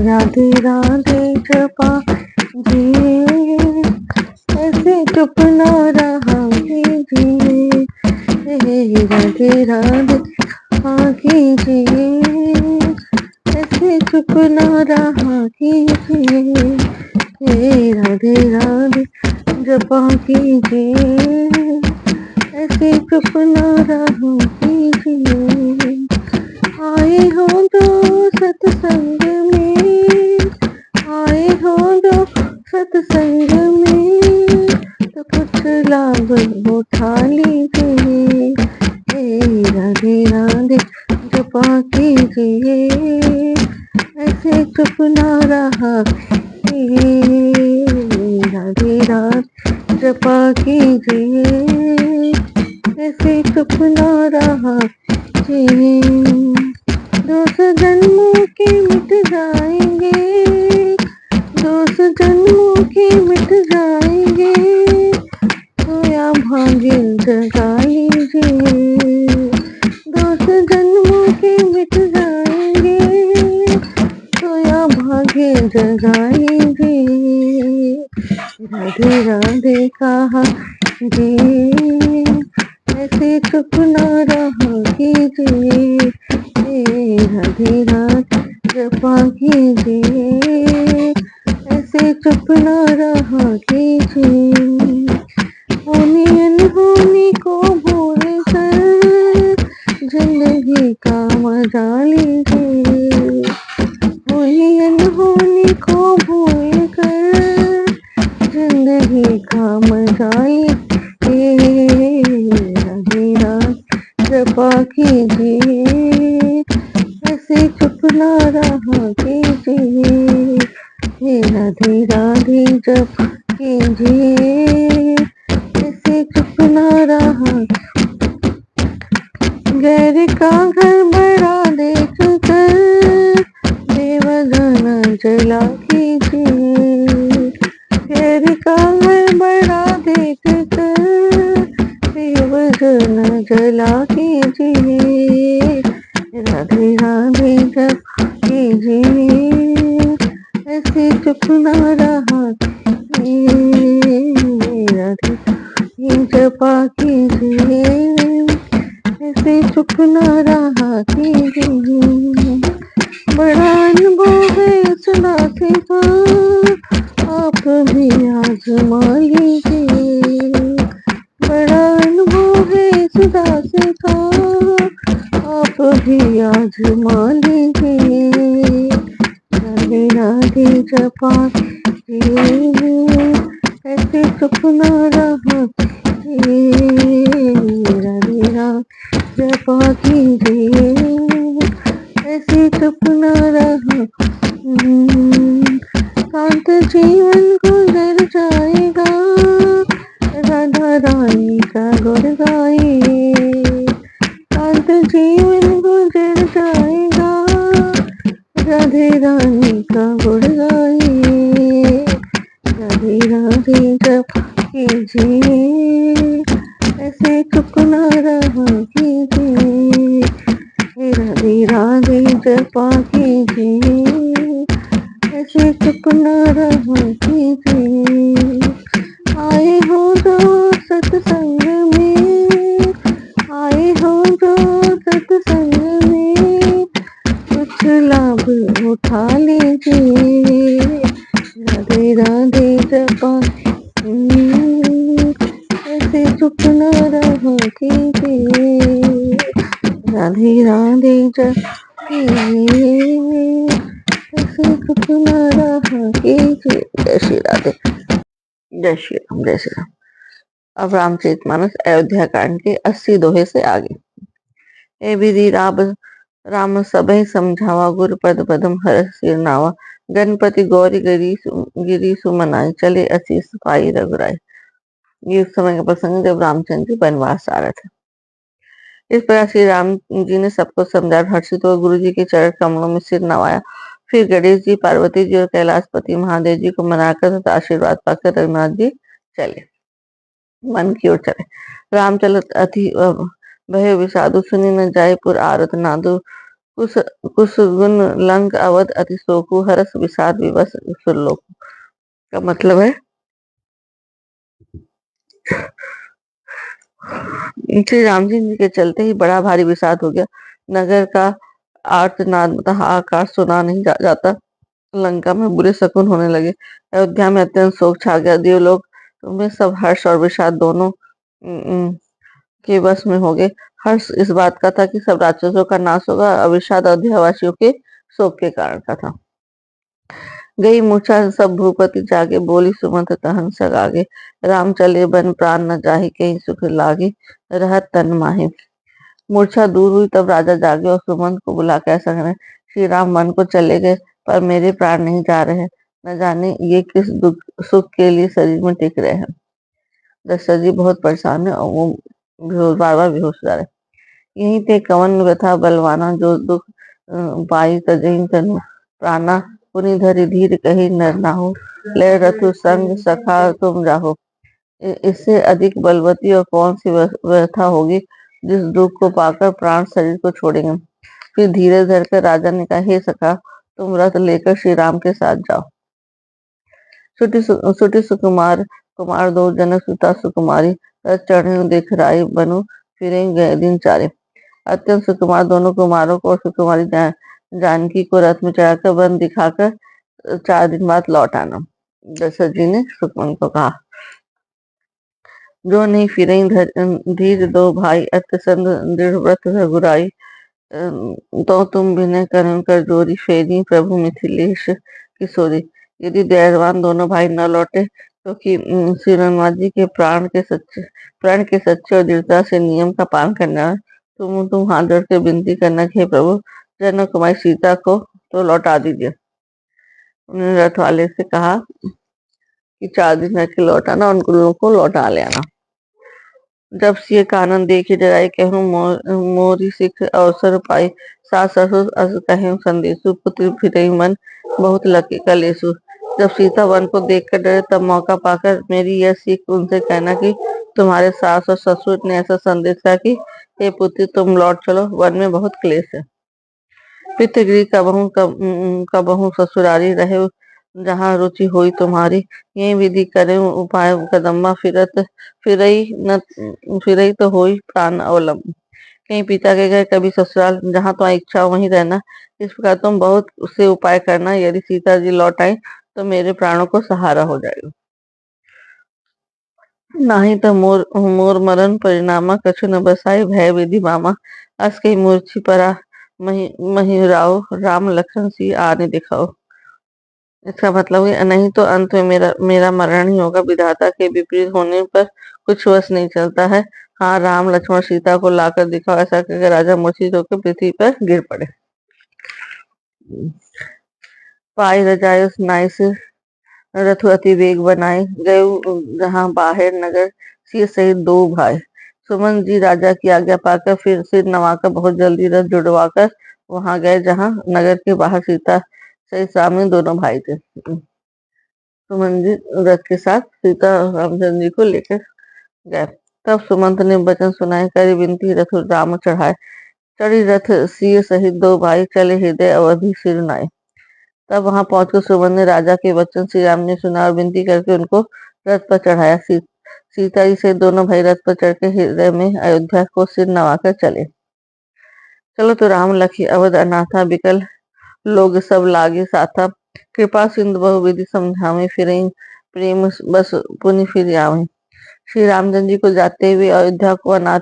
राधे राधे जपा जिए, ऐसे चुप ना रहा कीजिए। राधे राधे जपा कीजिए, ऐसे चुप ना रहा कीजिए। राधे राधे जपा कीजिए, ऐसे चुप ना रहा कीजिए। आए हो जो सत्संग में, आए हो जो सत्संग में, तो कुछ लाभ उठा लीजिए। राधे राधे जपा कीजिए, ऐसे चुप ना रहा कीजिए। राधे राधे जपा कीजिए, ऐसे चुप ना रहा कीजिए। दोष जन्मों के मिट जाएंगे, दोष जन्मों के मिट जाएंगे, सोया भाग्य जगा लीजिए। दोष जन्मों के मिट जाएंगे, सोया भाग्य जगा लीजिए। राधे राधे कहा कीजिए, ऐसे चुप ना रहा कीजिए। राधे राधे जपा कीजिए, ऐसे चुप ना रहा कीजिए। होनी अनहोनी को भूल कर जिंदगी का मजा लीजिए। होनी अनहोनी को भूल कर जिंदगी का मजा लीजिए। राधे राधे जपा कीजिए, ऐसे चुप ना रहा कीजिए। राधे राधे जपा कीजिए, ऐसे चुप ना रहा। गैर का घर बड़ा देख कर देवधन जला कीजिए। गैर का घर बड़ा देख कर देवधन जला कीजिए। राधे राधे जपा कीजिए, ऐसे चुप ना रहा कीजिए। राधे जपा कीजिए, ऐसे चुप ना रहा कीजिए। बड़ा अनुभव है सुना सीखा, आप भी आजमा लीजिए। बड़ा अनुभव है सुना सीखा, आप भी आजमा लीजिए। राधे राधे जपा कीजिए, ऐसे चुप ना रहा कीजिए। राधे राधे जपा कीजिए, ऐसे चुप ना रहा। शांत जीवन गुजर जाएगा, राधा रानी का गुण गाइए। शांत जीवन गुजर जाएगा, राधे रानी का गुण गाइए। राधे राधे जपा कीजिए, ऐसे चुप ना रहा कीजिए। राधे राधे जपा कीजिए, ऐसे चुप ना रहा कीजिए। आए हो जो सत्संग में, आए हो जो सत्संग में, कुछ लाभ उठा लीजिए। राधे राधे जपा ऐसे चुप ना रहा कीजिए। राधे राधे जपा ऐसे चुप ना रहा कीजिए। जय श्री राधे, जय श्री राम, जय श्री राम। अब रामचरितमानस अयोध्या कांड के 80 दोहे से आगे। ए विधि राम सबहि समझावा, गुरु पद पदम हर सिर नावा। गणपति गौरी गिरी सुमनाई, चले असीस पाई रघुराई। ये उस समय का प्रसंग है जब रामचंद्र जी वनवास आ रहे थे। इस प्रकार श्री राम जी ने सबको समझा, हर्षित हो गुरु जी के चरण कमलों में सिर नवाया। फिर गणेश जी, पार्वती जी और कैलाशपति महादेव जी को मनाकर तथा आशीर्वाद पाकर रघुनाथ जी चले, मन की ओर चले। राम चलत अति भय विषादु, सुनी न जाय पुर आरत नादु। कुस कुसुगुन लंक अवध अति शोकु हरस विषाद विवश सुरलोक। का मतलब है श्री राम जी के चलते ही बड़ा भारी विषाद हो गया। नगर का आर्तनाद मतलब हाहाकार सुना नहीं जाता। लंका में बुरे शकुन होने लगे। अयोध्या में अत्यंत शोक छा गया। देवलोक में सब हर्ष और विषाद दोनों के वश में हो गए। हर्ष इस बात का था कि सब राक्षसों का नाश होगा और विषाद अयोध्यावासियों के शोक के कारण का था। गई मूर्छा सब भूपति जागे, बोली सुमंत तहन सग आगे। राम चले बन प्राण न जाहि, कहीं सुख लागे रहत तन माहि। मूर्छा दूर हुई तब राजा जागे और सुमंत को बुला कर ऐसा कहे, श्री राम वन को चले गए पर मेरे प्राण नहीं जा रहे। न जाने ये किस दुख सुख के लिए शरीर में टिक रहे हैं। दशरथ जी बहुत परेशान है और वो बार बार बेहोश हो जा रहे हैं। यहीं ते कवन व्यथा बलवाना, जो दुख पाई तजहि तनु प्राणा। पुनि धरि धीर कही नर नाहु, ले रथु संग सखा तुम राहो। इससे अधिक बलवती और कौन सी व्यथा होगी जिस दुख को पाकर प्राण शरीर को छोड़ेंगे। फिर धीरे धर कर राजा ने कहा, हे सखा तुम रथ लेकर श्री राम के साथ जाओ। सुटी सुकुमार कुमार दो जनक सुता सुकुमारी, रथ चढ़े देख राई बनु फिरे गए दिन चारे। अत्यंत सुकुमार दोनों कुमारों को और सुकुमारी जानकी को रथ में चढ़ाकर वन दिखाकर 4 दिन बाद लौट आना। दशरथ जी ने सुकमन को कहा, जो नहीं फिरे धीर दो भाई, अत्यसंध दृढ़ व्रत रघुराई। तो तुम विनय करण कर जोरी, फेरी प्रभु मिथिलेश किशोरी। यदि दयावान दोनों भाई न लौटे तो कि श्री हनुमान जी के प्राण के सच्चे और दृढ़ता से नियम का पालन करना। तुम हाथ जोड़ के विनती करना कि हे प्रभु जनक कुमारी सीता को तो लौटा दीजिए। उन्होंने रथ वाले से कहा कि 4 दिन रह के लौटाना, उन लोगों को लौटा ले आना। जब सिय कानन देखे डराई, कहूँ मोरी सिख अवसर पाई। सास ससुर अस कहें संदेशु, पुत्र फिरई मन बहुत लगे कलेसु। जब सीता वन को देखकर डरे तब मौका पाकर मेरी यह सीख उनसे कहना कि तुम्हारे सास और ससुर ने ऐसा संदेश था कि हे पुत्री तुम लौट चलो, वन में बहुत क्लेश है। पितृगृह कबहू ससुरारी रहे, जहाँ रुचि हुई तुम्हारी। यही विधि करे उपाय कदम्बा, फिरई तो होई प्राण अवलंब। कहीं पिता के घर कभी ससुराल, जहाँ तुम्हारी इच्छा हो वहीं रहना। इस प्रकार तुम बहुत से उपाय करना। यदि सीता जी लौट आई तो मेरे प्राणों को सहारा हो जाएगा। नाही तो मोर मोर मरण परिणामा, कछु न बसाई भय विधि मामा। अस कही मूर्छी परा महिराओ, राम लखन सी आने दिखाओ। इसका मतलब है नहीं तो अंत में मेरा मरण ही होगा। विधाता के विपरीत होने पर कुछ वश नहीं चलता है। हाँ राम लक्ष्मण सीता को लाकर दिखाओ। ऐसा कहकर राजा मूर्छित होकर पृथ्वी पर गिर पड़े। पाई रजायु नाई से रथु अति वेग बनाए, गए जहाँ बाहर नगर सिय सहित 2 भाई। सुमन जी राजा की आज्ञा पाकर फिर सिर नवाकर बहुत जल्दी रथ जुड़वाकर वहां गए जहाँ नगर के बाहर सीता सहित सामने दोनों भाई थे। सुमन जी रथ के साथ सीता और रामचंद्र जी को लेकर गए। तब सुमंत ने वचन सुनाए, करी विनती रथ राम चढ़ाए। चढ़ी रथ सिय सहित 2 भाई, चले हृदय अवधि सिर नाए। तब वहां पहुंचकर सुमन ने राजा के वचन श्री राम ने सुना और विनती करके उनको रथ पर चढ़ाया। सीता जी से दोनों भाई रथ पर चढ़ के हृदय में अयोध्या को सिर नवाकर चले। चलो तो राम लखी अवध अनाथा, बिकल लोग सब लागे साथा। कृपा सिंधु बहुविधि समझावे, फिर प्रेम बस पुनि फिर आवे। श्री रामचंद्र जी को जाते हुए अयोध्या को अनाथ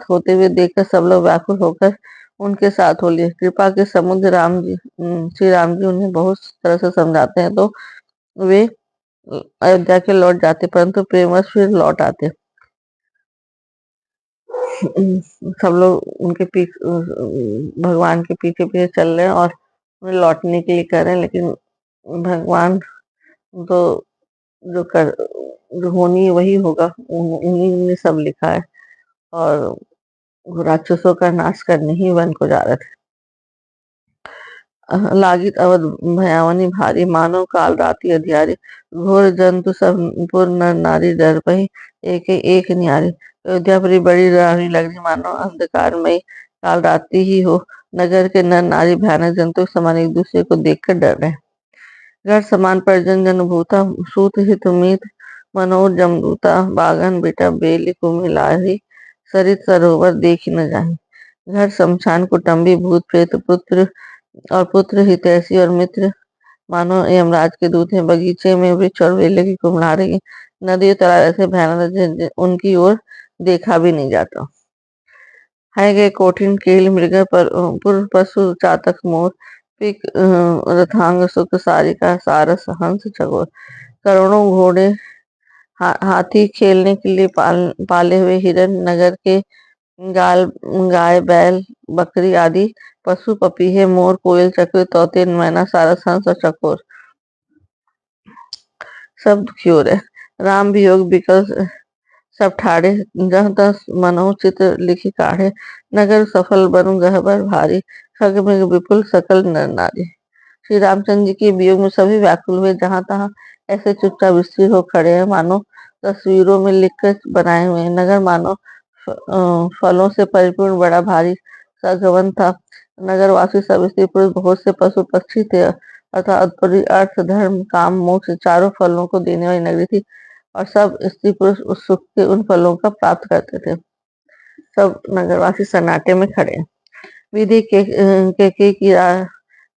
होते हुए देखकर सब लोग व्याकुल होकर उनके साथ हो लिए। कृपा के समुद्र श्री राम जी उन्हें बहुत तरह से समझाते हैं तो वे अयोध्या के लौट जाते, परंतु प्रेमवश फिर लौट आते। सब लोग उनके पीछे भगवान के पीछे पीछे चल रहे हैं और उन्हें लौटने के लिए कर रहे हैं, लेकिन भगवान तो जो होनी है वही होगा। उन्हीं ने सब लिखा है और राक्षसों का नाश करने ही वन को जा रहे थे। लागित अवध भयावनी भारी, मानो काल राति अधियारी। घोर जंतु सब पुर नर नारी, डर पही एक एक न्यारी। अयोध्यापुरी बड़ी डरावनी लग रही, मानो अंधकार में काल रात्रि ही हो, नगर के नर नारी भयानक जंतु के समान एक दूसरे को देखकर डर रहे। घर समान परिजन जन भूता, सूत हित मीत, मनोज जमदूता, बागन बेटा बेली कुमिलारी, सरित सरोवर देखी न जाहि। घर शमशान कुटुम्बी भूत प्रेत पुत्र और पुत्र हितैषी और मित्र मानो यमराज के दूत हैं। बगीचे में वृक्ष और बेले की कुम्हलारी, नदी और तालाब ऐसे भयानक उनकी ओर देखा भी नहीं जाता। है गए कोठिन कील मृग पर पुर पशु चातक मोर, पिक रथांग सुख सारिका सारस हंस चकोर। करोड़ों घोड़े हाथी खेलने के लिए पाले हुए हिरन, नगर के गाल गाय बैल बकरी आदि पशु पपीहे मोर कोयल चकवे तोते मैना सारस हंस और चकोर सब दुखी हो रहे। राम वियोग बिकल सब ठाड़े, जह तह मनो चित्र लिखी काढ़े। नगर सफल बनु गहबर भारी, खग मृग विपुल सकल नर नारी। श्री रामचंद्र जी के वियोग में सभी व्याकुल हुए, जहां तहां ऐसे चुपचाप स्थिर हो खड़े हैं मानो तस्वीरों में लिखकर बनाए हुए हैं। नगर मानो फलों से परिपूर्ण बड़ा भारी सगवन था। नगरवासी सब स्त्री पुरुष बहुत से पशु पक्षी थे, अर्थात अर्थ धर्म काम मोक्ष चारों फलों को देने वाली नगरी थी, और सब स्त्री पुरुष उस सुख के उन फलों का प्राप्त करते थे। सब नगरवासी सन्नाटे में खड़े हैं। विधि के की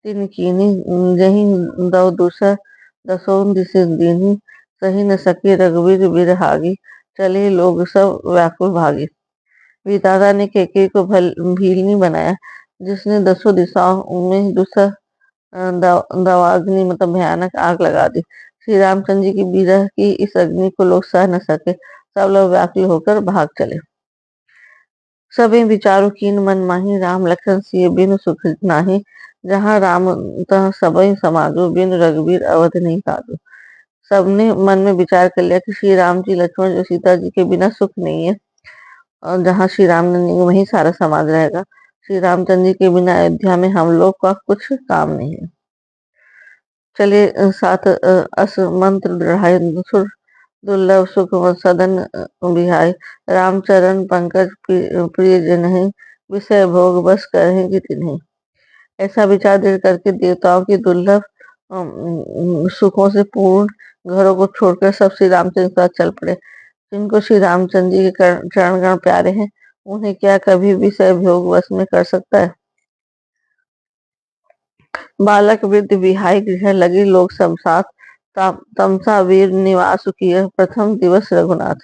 तिन कीनी, जही दो दूसर दसों दिसे दीनी, सही न सके रघुवीर बिरहागी, चले लोग सब व्याकुल भागी। विधाता ने केकई को भीलनी बनाया, जिसने दसों दिशाओं में दूसरा दवाग्नि मतलब भयानक आग लगा दी। श्री रामचंद्र जी की विरह की इस अग्नि को लोग सह न सके, सब लोग व्याकुल होकर भाग चले। सबे विचारो कीन मन माही, राम लखन सिय बिनु सुख नाही। जहाँ राम तहाँ सबई समाजो, बिनु रघुबीर अवध नहीं काजो। सबने मन में विचार कर लिया कि श्री राम जी लक्ष्मण जी सीता जी के बिना सुख नहीं है, और जहाँ श्री राम नहीं वहीं सारा समाज रहेगा। श्री रामचंद्र जी के बिना अयोध्या में हम लोग का कुछ काम नहीं है। चले साथ अस मंत्र दृढ़ाय, दुर्लभ सुख सदन बिहाय। रामचरण पंकज प्रिय जनहि, विषय भोग बस करहि कि तिन्हि। ऐसा विचार दृढ़ करके देवताओं की दुर्लभ सुखों से पूर्ण घरों को छोड़कर सब श्री रामचंद्र के साथ चल पड़े। जिनको श्री रामचंद्र जी के चरणगण प्यारे हैं, उन्हें क्या कभी विषय भोग वश में कर सकता है। बालक वृद्ध विहाय गृह लगी लोग सब साथ, तमसा वीर निवास किए प्रथम दिवस रघुनाथ।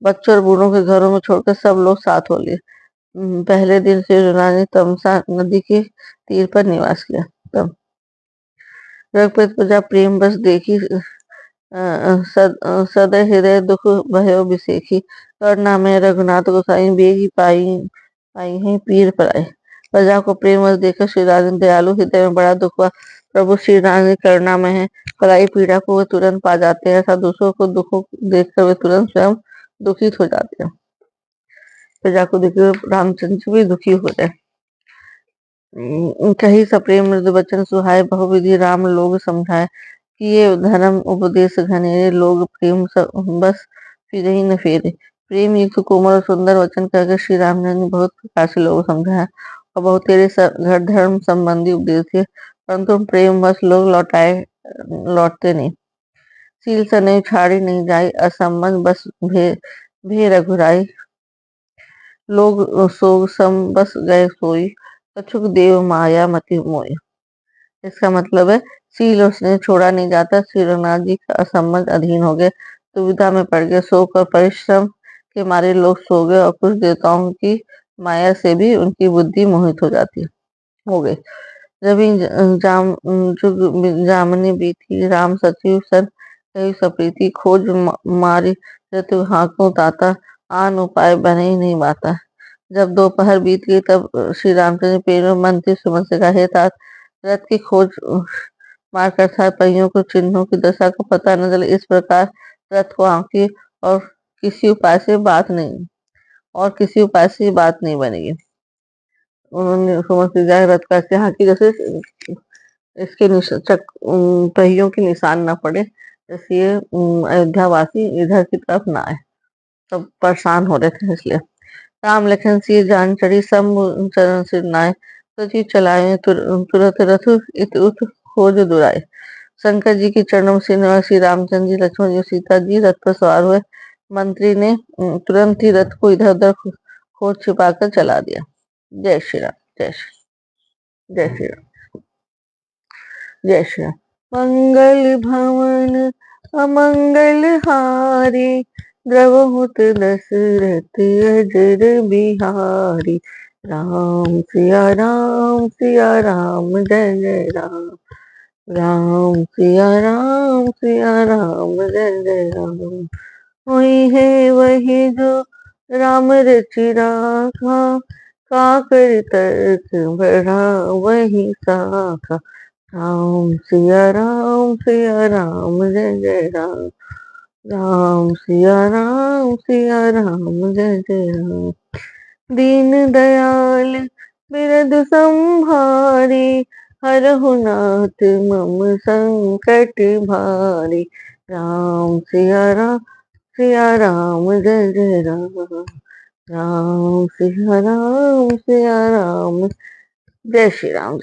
बच्चों और बूढ़ों के घरों में छोड़कर सब लोग साथ हो लिए। पहले दिन श्री रघुनाथ ने तमसा नदी के तीर पर निवास किया। तब रघुपति प्रजा प्रेम बस देखी, सदै हृदय दुख भयो बिसेखी। करुणा में रघुनाथ गोसाई, बेगी पाई पाई है पीर पराई। प्रजा को प्रेम रस देखकर श्री राम दयालु हृदय में बड़ा दुख हुआ। प्रभु श्री राम करुणा में है, पराई पीड़ा को वे तुरंत पा जाते हैं, ऐसा दूसरों को दुख देखकर वे तुरंत स्वयं दुखित हो जाते हैं। प्रजा को देखकर रामचंद्र भी दुखी हो जाए। कही सप्रेम मृदु वचन सुहाए, बहुविधि राम लोग समझाए। किए धर्म उपदेश घनेरे, लोग प्रेम बस फिर ही न फेरे। प्रेम युक्त कोमल और सुंदर वचन कहकर श्री रामचंद्र ने बहुत प्रकार से लोगों को समझाया, और बहुत तेरे घर धर्म संबंधी उपदेश थे, परंतु प्रेम बस लोग लौटते नहीं। सील सने छाड़ी नहीं जाई, असंबंध बस भे रघुराई। लोग सोग सम बस गए सोई, कछुक देव माया मति मोय। इसका मतलब है सील और स्नेह छोड़ा नहीं जाता। श्री रघुनाथ जी का असंबंध अधीन हो गए, दुविधा में पड़ गए, शोक और परिश्रम के मारे लोग सो गए, और कुछ देवताओं की माया से भी उनकी बुद्धि मोहित हो गई। जब जुग जामनी बीती, राम सचिव सन कही सप्रीति। खोज मारी ऋतु हाको ताता, आन उपाय बने ही नहीं बाता। जब दोपहर बीत गई तब श्री रामचंद्र पेड़ में मन थी सुमन से कहा, हे तात, रथ की खोज मारकर था, पहियों को चिन्हों की दशा का पता न चले, इस प्रकार रथ को आंकी, और किसी उपाय से बात नहीं बनेगी। उन्होंने सुमन से जाए रथ का यहाँ की, जैसे इसके पहियों के निशान न पड़े, जैसे ये अयोध्या वासी इधर की तरफ ना आए। सब परेशान हो रहे थे इसलिए। राम लखन सिय जान चढ़ी सब चरण सिर नाय, तुझी चलाए तुरत रथ इत उत खोज दुराए। शंकर जी के चरणों में श्री निवास श्री रामचंद्र जी, लक्ष्मण जी, सीता जी रथ पर सवार हुए। मंत्री ने तुरंत ही रथ को इधर उधर खोज छिपा कर चला दिया। जय श्री राम, जय श्री, जय श्री राम, जय श्री राम। मंगल भवन अमंगल हारी, द्रवहुत दशरथ अजर बिहारी। राम सिया राम जय जय राम। राम सिया राम जय जय राम। वही है वही जो राम रचि राखा, काकर तर्क बढ़ा वही साखा। सिया राम जय जय राम। सिया राम जय जय राम। दीन दयाल बिरद संभारी, हरहु नाथ मम संकट भारी। सिया राम जय जय राम। सिया राम जय श्री राम।